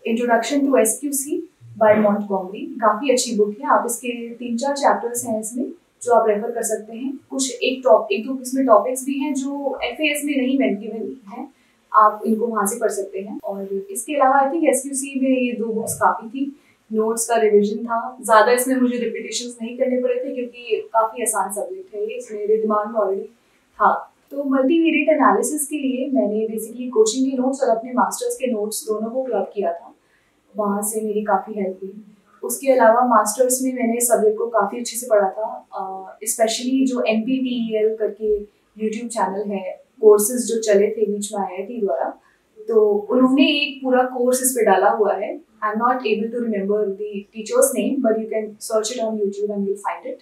introduction to SQC by Montgomery, काफ़ी अच्छी बुक है। आप इसके 3-4 चैप्टर्स हैं इसमें जो आप रेफर कर सकते हैं। कुछ एक दो इसमें टॉपिक्स भी हैं जो FAS में नहीं मेंशन हैं, आप इनको वहाँ से पढ़ सकते हैं। और इसके अलावा आई थिंक SQC में ये 2 बुक्स काफ़ी थी, नोट्स का रिविजन था, ज़्यादा इसमें मुझे रिपीटेशंस नहीं करने पड़े थे क्योंकि काफ़ी आसान सब्जेक्ट है ये, इसमें मेरे दिमाग में ऑलरेडी था। तो मल्टीवेरिएट एनालिसिस के लिए मैंने बेसिकली कोचिंग के नोट्स और अपने मास्टर्स के नोट्स दोनों को क्लब किया था, वहाँ से मेरी काफ़ी हेल्प हुई। उसके अलावा मास्टर्स में मैंने सब्जेक्ट को काफ़ी अच्छे से पढ़ा था, स्पेशली जो NPTEL करके यूट्यूब चैनल है, कोर्सेज जो चले थे बीच में IIT द्वारा, तो उन्होंने एक पूरा कोर्स इस पे डाला हुआ है। I am not able to remember the teacher's name but you can search it on YouTube and you find it.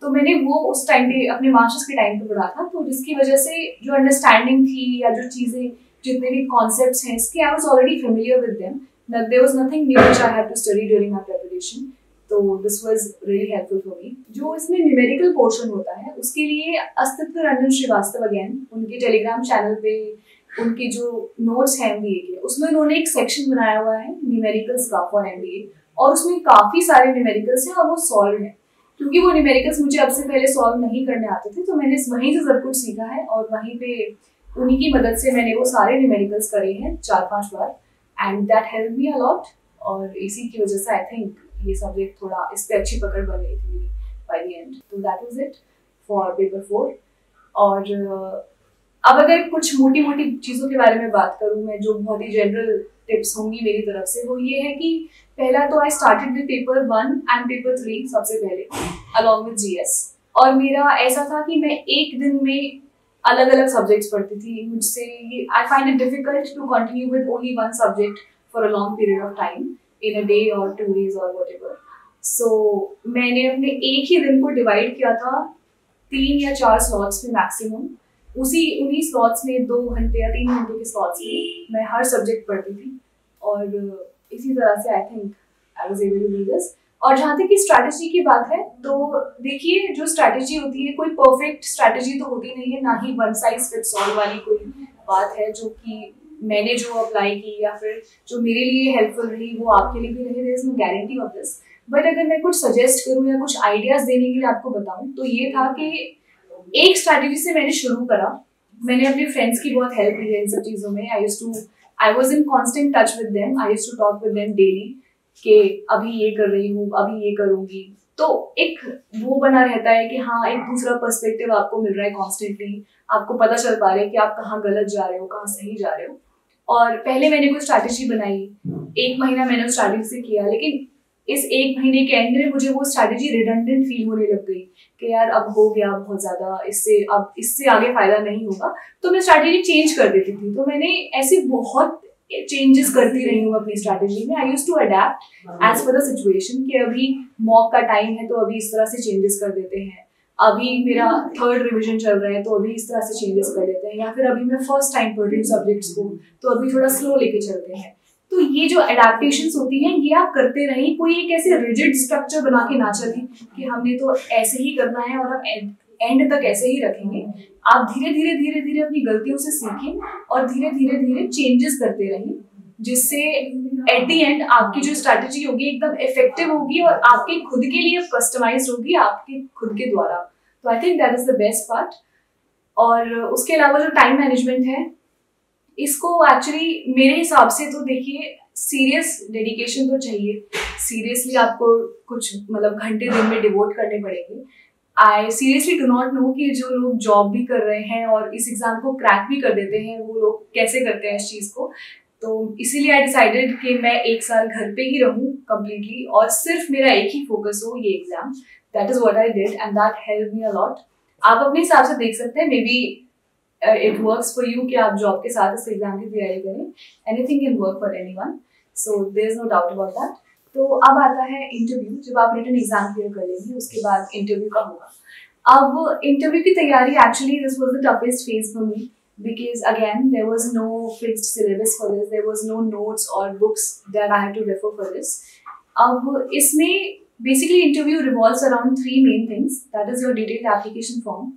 तो मैंने वो उस टाइम पे अपने मास्टर्स के टाइम पे पढ़ा था, तो जिसकी वजह से जो अंडरस्टैंडिंग थी या जो चीज़ें जितने भी कॉन्सेप्ट्स हैं इसके, I was already familiar with them, there was nothing new which I had to study during my preparation, तो this was really helpful for me. जो इसमें न्यूमेरिकल पोर्शन होता है उसके लिए अस्तित्व रंजन श्रीवास्तव अगेन, उनके टेलीग्राम चैनल पे उनके जो नोट्स हैं MBA के, उसमें उन्होंने एक सेक्शन बनाया हुआ है न्यूमेरिकल्स का फॉर MBA, और उसमें काफ़ी सारे न्यूमेरिकल्स हैं और वो सॉल्व हैं। क्योंकि वो न्यूमेरिकल्स मुझे अब से पहले सॉल्व नहीं करने आते थे, तो मैंने वहीं से सब कुछ सीखा है और वहीं पे उन्हीं की मदद से मैंने वो सारे न्यूमेरिकल्स करे हैं 4-5 बार, and that help me a lot. और इसी की वजह से आई थिंक ये सब्जेक्ट थोड़ा इस पर अच्छी पकड़ बन गई थी मेरी बाय द एंड। तो that was it for paper 4। और अब अगर कुछ मोटी मोटी चीज़ों के बारे में बात करूँ मैं, जो बहुत ही जनरल टिप्स होंगी मेरी तरफ से, वो ये है कि पहला तो आई started with paper 1 and paper 3 सबसे पहले अलॉन्ग विद GS, और मेरा ऐसा था कि मैं एक दिन में अलग अलग सब्जेक्ट्स पढ़ती थी। मुझसे ये I find it difficult to continue with only one subject for a long period of time in a day और 2 days और व्हाटएवर। सो मैंने अपने एक ही दिन को डिवाइड किया था 3 या 4 स्लॉट्स में मैक्सिमम, उन्हीं स्लॉट्स में 2 घंटे या 3 घंटे के स्लॉट्स में मैं हर सब्जेक्ट पढ़ती थी, और इसी तरह से I think I was able to do this. और जहाँ तक कि स्ट्रैटेजी की बात है, तो देखिए जो स्ट्रैटेजी होती है कोई परफेक्ट स्ट्रैटेजी तो होती नहीं है, ना ही वन साइज फिट्स ऑल वाली कोई बात है जो कि मैंने जो अप्लाई की या फिर जो मेरे लिए हेल्पफुल रही वो आपके लिए भी रही, there is no guarantee of this. But अगर मैं कुछ सजेस्ट करूँ या कुछ आइडियाज देने के लिए आपको बताऊँ, तो ये था कि एक स्ट्रैटेजी से मैंने शुरू करा। मैंने अपने फ्रेंड्स की बहुत हेल्प ली है इन सब चीज़ों में। I was in constant touch with them, I used to talk with them daily कि अभी ये कर रही हूँ, अभी ये करूँगी। तो एक वो बना रहता है कि हाँ, एक दूसरा पर्सपेक्टिव आपको मिल रहा है कॉन्स्टेंटली, आपको पता चल पा रहा है कि आप कहाँ गलत जा रहे हो, कहाँ सही जा रहे हो। और पहले मैंने कोई स्ट्रैटेजी बनाई, 1 महीना मैंने उस स्ट्रैटेजी से किया, लेकिन इस 1 महीने के एंड में मुझे वो स्ट्रैटेजी रिडंडेंट फील होने लग गई कि यार अब हो गया बहुत ज़्यादा, इससे आगे फ़ायदा नहीं होगा, तो मैं स्ट्रैटेजी चेंज कर देती थी। तो मैंने ऐसे बहुत चेंजेस करती रही हूँ अपनी स्ट्रैटेजी में। I used to adapt as per the situation कि अभी मॉक का टाइम है तो अभी इस तरह से चेंजेस कर देते हैं, अभी मेरा 3rd रिविजन चल रहा है तो अभी इस तरह से चेंजेस कर लेते हैं, या फिर अभी मैं फर्स्ट टाइम पढ़ रही हूँ सब्जेक्ट्स को तो अभी थोड़ा स्लो लेके चलते हैं। तो ये जो एडेप्टेशंस होती हैं ये आप करते रहें, कोई एक ऐसे रिजिड स्ट्रक्चर बना के ना चलें कि हमने तो ऐसे ही करना है और अब एंड तक ऐसे ही रखेंगे। आप धीरे धीरे अपनी गलतियों से सीखें और धीरे धीरे चेंजेस करते रहें, जिससे एट द एंड आपकी जो स्ट्रैटेजी होगी एकदम इफेक्टिव होगी और आपके खुद के लिए कस्टमाइज होगी आपके खुद के द्वारा। तो आई think that is the best part. और उसके अलावा जो टाइम मैनेजमेंट है, इसको एक्चुअली मेरे हिसाब से तो देखिए सीरियस डेडिकेशन तो चाहिए, सीरियसली आपको कुछ मतलब घंटे दिन में डिवोट करने पड़ेंगे। I seriously do not know कि जो लोग जॉब भी कर रहे हैं और इस एग्जाम को क्रैक भी कर देते हैं वो लोग कैसे करते हैं इस चीज़ को। तो इसीलिए आई डिसाइडेड कि मैं 1 साल घर पे ही रहूँ कम्प्लीटली और सिर्फ मेरा एक ही फोकस हो, ये exam. That is what I did and that help me a lot. आप अपने हिसाब से देख सकते हैं, may be it works for you कि आप जॉब के साथ इस एग्जाम की तैयारी करें। Anything can work for anyone, so there is no doubt about that. तो अब आता है इंटरव्यू। जब आप रिटन एग्जाम क्लियर कर लेंगे उसके बाद इंटरव्यू का होगा। अब इंटरव्यू की तैयारी actually this was the toughest phase for me because again there was no fixed syllabus for this, there was no notes or books that I had to refer for this. अब इसमें basically interview revolves around 3 main things, that is your detailed application form,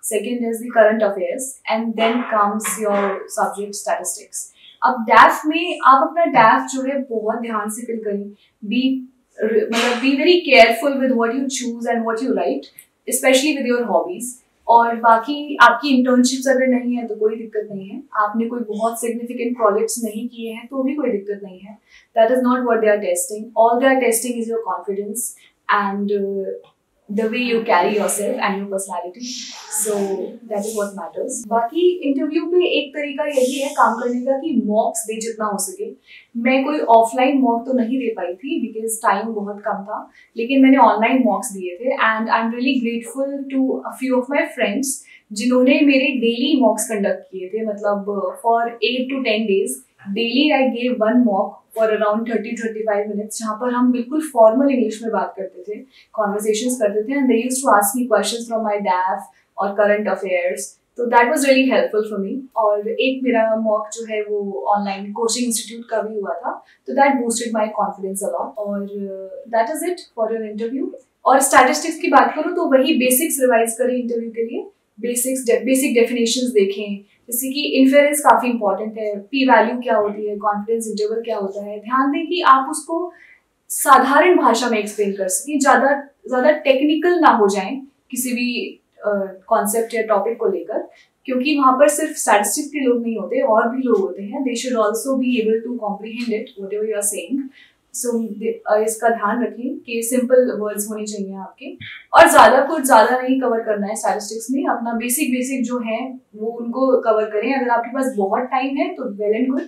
second is the current affairs, and then comes your subject statistics. अब DAF में आप अपना DAF जो है बहुत ध्यान से fill करें, be very careful with what you choose and what you write, especially with your hobbies. और बाकी आपकी इंटर्नशिप्स अगर नहीं है तो कोई दिक्कत नहीं है, आपने कोई बहुत सिग्निफिकेंट प्रोजेक्ट्स नहीं किए हैं तो भी कोई दिक्कत नहीं है। That is not what they are testing, all they are testing is your confidence and the way you carry yourself and your personality, so that is what matters. बाकी इंटरव्यू पे एक तरीका यही है काम करने का कि मॉक्स दे जितना हो सके। मैं कोई ऑफलाइन मॉक तो नहीं दे पाई थी बिकॉज टाइम बहुत कम था, लेकिन मैंने ऑनलाइन मॉक्स दिए थे and I am really grateful to a few of my friends जिन्होंने मेरे डेली मॉक्स कंडक्ट किए थे। मतलब for 8 to 10 days daily I gave 1 mock for around 30-35 minutes, जहाँ पर हम बिल्कुल फॉर्मल इंग्लिश में बात करते थे, कॉन्वर्सेशंस करते थे and they used to ask me questions from my DAF और करंट अफेयर्स। तो that was really helpful for me. और एक मेरा मॉक जो है वो ऑनलाइन कोचिंग इंस्टीट्यूट का भी हुआ था, तो that boosted my confidence a lot. और that is it for your interview. और स्टैटिस्टिक्स की बात करूँ तो वही बेसिक्स रिवाइज करें इंटरव्यू के लिए, बेसिक डेफिनेशंस देखें, जैसे कि इन्फेरेंस काफ़ी इंपॉर्टेंट है, पी वैल्यू क्या होती है, कॉन्फिडेंस इंटरवल क्या होता है। ध्यान दें कि आप उसको साधारण भाषा में एक्सप्लेन कर सकें, ज़्यादा टेक्निकल ना हो जाएं किसी भी कॉन्सेप्ट या टॉपिक को लेकर, क्योंकि वहाँ पर सिर्फ स्टैटिस्टिक्स के लोग नहीं होते, और भी लोग होते हैं। They should also be able to comprehend it whatever you are saying. So इसका ध्यान रखें कि सिंपल वर्ड्स होने चाहिए आपके, और ज़्यादा नहीं कवर करना है स्टैटिस्टिक्स में। अपना बेसिक जो है वो उनको कवर करें। अगर आपके पास बहुत टाइम है तो वेल एंड गुड,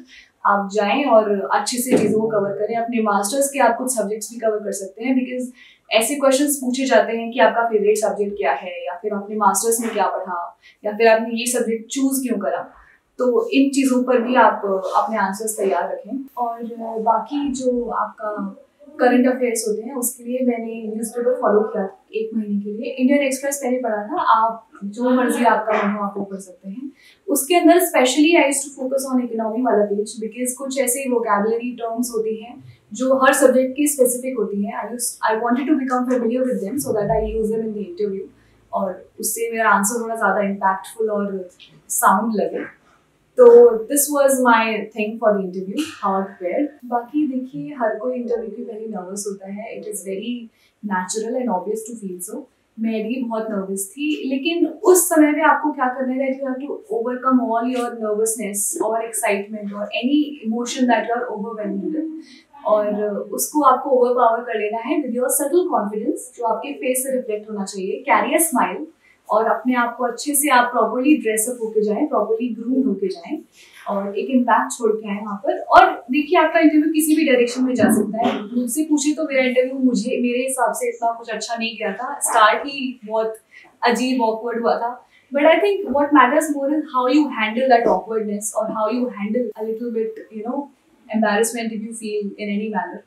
आप जाएं और अच्छे से चीज़ों को कवर करें। अपने मास्टर्स के आप कुछ सब्जेक्ट्स भी कवर कर सकते हैं, बिकॉज ऐसे क्वेश्चंस पूछे जाते हैं कि आपका फेवरेट सब्जेक्ट क्या है, या फिर आपने मास्टर्स में क्या पढ़ा, या फिर आपने ये सब्जेक्ट चूज क्यों करा। तो इन चीज़ों पर भी आप अपने आंसर्स तैयार रखें। और बाकी जो आपका करंट अफेयर्स होते हैं उसके लिए मैंने न्यूज़पेपर फॉलो किया 1 महीने के लिए। इंडियन एक्सप्रेस मैंने पढ़ा था, आप जो मर्जी आपका मन हो आप वो पढ़ सकते हैं। उसके अंदर specially I used to focus on economy वाला पेज, बिकॉज कुछ ऐसे वोकैबुलरी टर्म्स होती हैं जो हर सब्जेक्ट की स्पेसिफिक होती हैं। I wanted to become familiar with them so that I use them in the interview, और उससे मेरा आंसर थोड़ा ज़्यादा इम्पैक्टफुल और साउंड लगे। तो this was my thing for the interview, how I prepared. बाकी देखिए, हर कोई इंटरव्यू के पहले नर्वस होता है, it is very natural and obvious to feel so. मैं भी बहुत नर्वस थी, लेकिन उस समय में आपको क्या करना है, you have to overcome all your nervousness और एक्साइटमेंट और any emotion that you are overwhelmed with, और उसको आपको ओवरपावर कर लेना है विद योर सटल कॉन्फिडेंस जो आपके फेस से रिफ्लेक्ट होना चाहिए। कैरी अ स्माइल, और अपने आप को अच्छे से आप प्रॉपर्ली ड्रेसअप होके जाएं, प्रॉपर्ली ग्रूम होके जाएं, और एक इम्पैक्ट छोड़ के आए वहाँ पर। और देखिए, आपका इंटरव्यू किसी भी डायरेक्शन में जा सकता है। मुझसे पूछे तो मेरा इंटरव्यू मेरे हिसाब से इतना कुछ अच्छा नहीं गया था। स्टार्ट ही बहुत अजीब ऑकवर्ड हुआ था, but I think what matters more is how you handle that awkwardness, और how you handle a little bit embarrassment if you feel in any manner.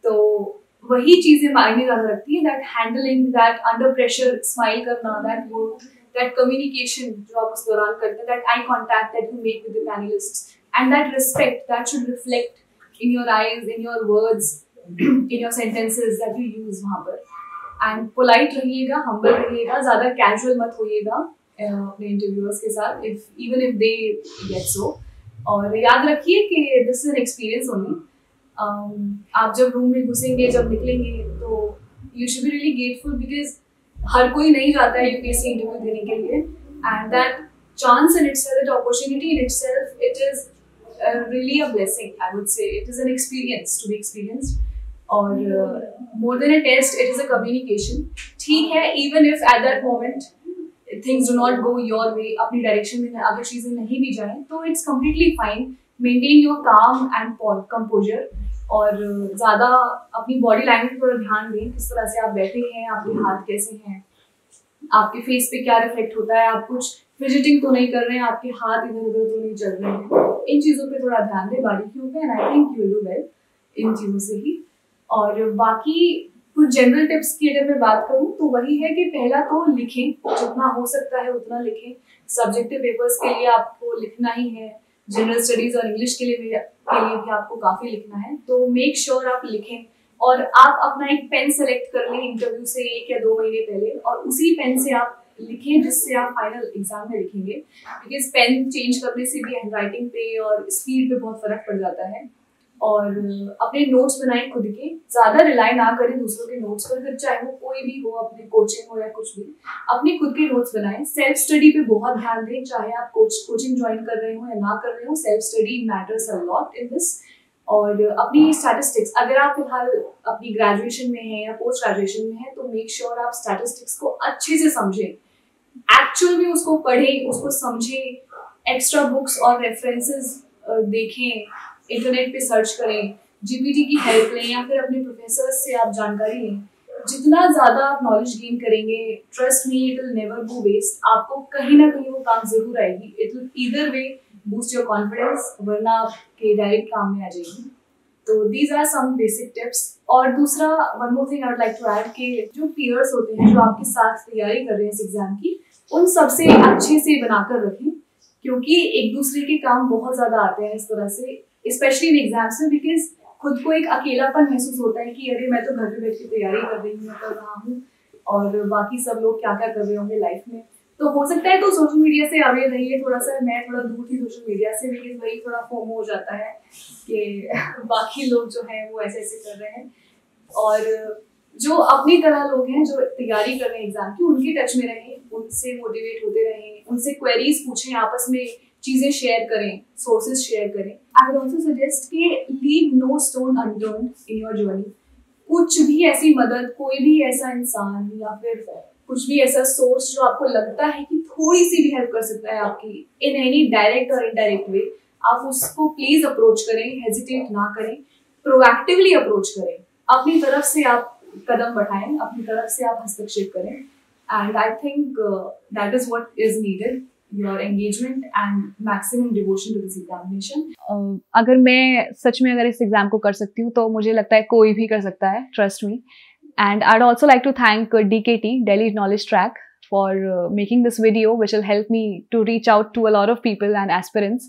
तो वही चीजें मायने ज्यादा रखती है, that handling, that under pressure smile करना, that communication जो आप उस दौरान करते हैं, that eye contact that you make with the panelists, and that respect that should reflect in your eyes, in your words, in your sentences that you use वहाँ पर। And polite रहिएगा, humble रहिएगा, ज्यादा कैजुअल मत होइएगा अपने interviewers के साथ, even if they get so. और याद रखिए कि this is an experience only. आप जब रूम में घुसेंगे, जब निकलेंगे, तो you should be really grateful because हर कोई नहीं जाता है यूपीएससी इंटरव्यू देने के लिए, and that chance in itself, that opportunity in itself, it is really a blessing. I would say it is an experience to be experienced, or more than a test, it is a communication. ठीक है, even if at that moment things do not go your way, अपनी direction में अगर चीजें नहीं भी जाएं, तो it's completely fine. Maintain your calm and composure, और ज़्यादा अपनी बॉडी लैंग्वेज पर ध्यान दें, किस तरह से आप बैठे हैं, आपके हाथ कैसे हैं, आपके फेस पे क्या रिफ्लेक्ट होता है, आप कुछ फिजिटिंग तो नहीं कर रहे हैं, आपके हाथ इधर उधर तो नहीं चल रहे हैं। इन चीज़ों पे थोड़ा ध्यान दें बारीकियों पे, and I think you will do well in चीज़ों से ही। और बाकी कुछ जनरल टिप्स की अगर मैं बात करूँ तो वही है कि पहला तो लिखें, जितना हो सकता है उतना लिखें। सब्जेक्टिव पेपर्स के लिए आपको लिखना ही है, जनरल स्टडीज और इंग्लिश के लिए भी आपको काफ़ी लिखना है, तो मेक श्योर आप लिखें। और आप अपना एक पेन सेलेक्ट कर लें इंटरव्यू से 1 या 2 महीने पहले, और उसी पेन से आप लिखें जिससे आप फाइनल एग्जाम में लिखेंगे, बिकॉज पेन चेंज करने से भी हैंडराइटिंग पे और स्पीड पे बहुत फर्क पड़ जाता है। और अपने नोट्स बनाएं खुद के, ज़्यादा रिलाई ना करें दूसरों के नोट्स पर, फिर चाहे वो कोई भी हो, अपने कोचिंग हो या कुछ भी, अपने खुद के नोट्स बनाएं। सेल्फ स्टडी पे बहुत ध्यान दें, चाहे आप कोचिंग ज्वाइन कर रहे हो या ना कर रहे हो, self study matters a lot in this. और अपनी स्टैटिस्टिक्स, अगर आप फिलहाल अपनी ग्रेजुएशन में हैं या पोस्ट ग्रेजुएशन में हैं, तो मेक श्योर आप स्टैटिस्टिक्स को अच्छे से समझें, एक्चुअल में उसको पढ़ें, उसको समझें, एक्स्ट्रा बुक्स और रेफरेंसेस देखें, इंटरनेट पे सर्च करें, जीपीटी की हेल्प लें, या फिर अपने प्रोफेसर्स से आप जानकारी लें। जितना ज़्यादा आप नॉलेज गेन करेंगे, trust me, it will never go waste. आपको कहीं ना कहीं वो काम जरूर आएगी। It will either way boost your confidence, वरना आपके डायरेक्ट काम में आ जाएगी। तो these are some basic tips. और दूसरा, one more thing I would like to add, कि जो पीयर्स होते हैं जो आपके साथ तैयारी कर रहे हैं इस एग्जाम की, उन सबसे अच्छे से बनाकर रखें, क्योंकि एक दूसरे के काम बहुत ज़्यादा आते हैं इस तरह से, स्पेशली इन एग्जाम्स में, बिकॉज खुद को एक अकेलापन महसूस होता है कि अरे मैं तो घर पे बैठ के तैयारी कर रही हूँ, कर रहा हूँ, और बाकी सब लोग क्या क्या कर रहे होंगे लाइफ में। तो हो सकता है तो सोशल मीडिया से अवेयर रहिए थोड़ा सा। मैं थोड़ा दूर थी सोशल मीडिया से, बिकॉज वही थोड़ा फोमो हो जाता है कि बाकी लोग जो हैं वो ऐसे ऐसे कर रहे हैं। और जो अपनी तरह लोग हैं जो तैयारी कर रहे हैं एग्जाम की, उनके टच में रहें, उनसे मोटिवेट होते रहें, उनसे क्वेरीज पूछें, आपस में चीज़ें शेयर करें, सोर्सेज शेयर करें। आई वुड ऑल्सो सजेस्ट कि leave no stone unturned in your journey. कुछ भी ऐसी मदद, कोई भी ऐसा इंसान या फिर कुछ भी ऐसा सोर्स जो आपको लगता है कि थोड़ी सी भी हेल्प कर सकता है आपकी, इन एनी डायरेक्ट और इनडायरेक्ट वे, आप उसको प्लीज अप्रोच करें, हेजिटेट ना करें, प्रोएक्टिवली अप्रोच करें, अपनी तरफ से आप कदम बढ़ाएं, अपनी तरफ से आप हस्तक्षेप करें। And I think that is what is needed, your engagement and maximum devotion to this examination. अगर मैं सच में अगर इस एग्जाम को कर सकती हूँ तो मुझे लगता है कोई भी कर सकता है, trust me. And I'd also like to thank DKT, Delhi Knowledge Track, for making this video, which will help me to reach out to a lot of people and aspirants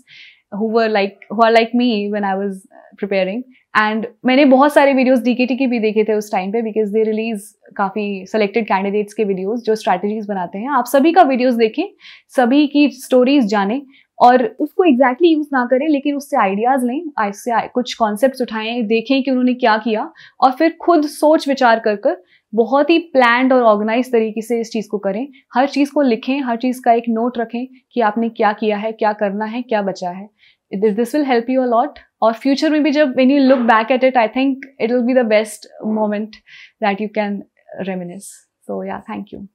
who are like me when I was preparing. And मैंने बहुत सारे videos DKT के भी देखे थे उस time पे, because they release काफ़ी selected candidates के videos जो strategies बनाते हैं। आप सभी का videos देखें, सभी की stories जानें, और उसको एग्जैक्टली यूज़ ना करें, लेकिन उससे आइडियाज़ लें, इससे कुछ कॉन्सेप्ट्स उठाएं, देखें कि उन्होंने क्या किया, और फिर खुद सोच विचार कर बहुत ही प्लान्ड और ऑर्गेनाइज तरीके से इस चीज़ को करें। हर चीज़ को लिखें, हर चीज़ का एक नोट रखें कि आपने क्या किया है, क्या करना है, क्या बचा है। This will help you a lot. और फ्यूचर में भी जब when you look back at it, I think it will be the best moment that you can reminisce. So yeah, thank you.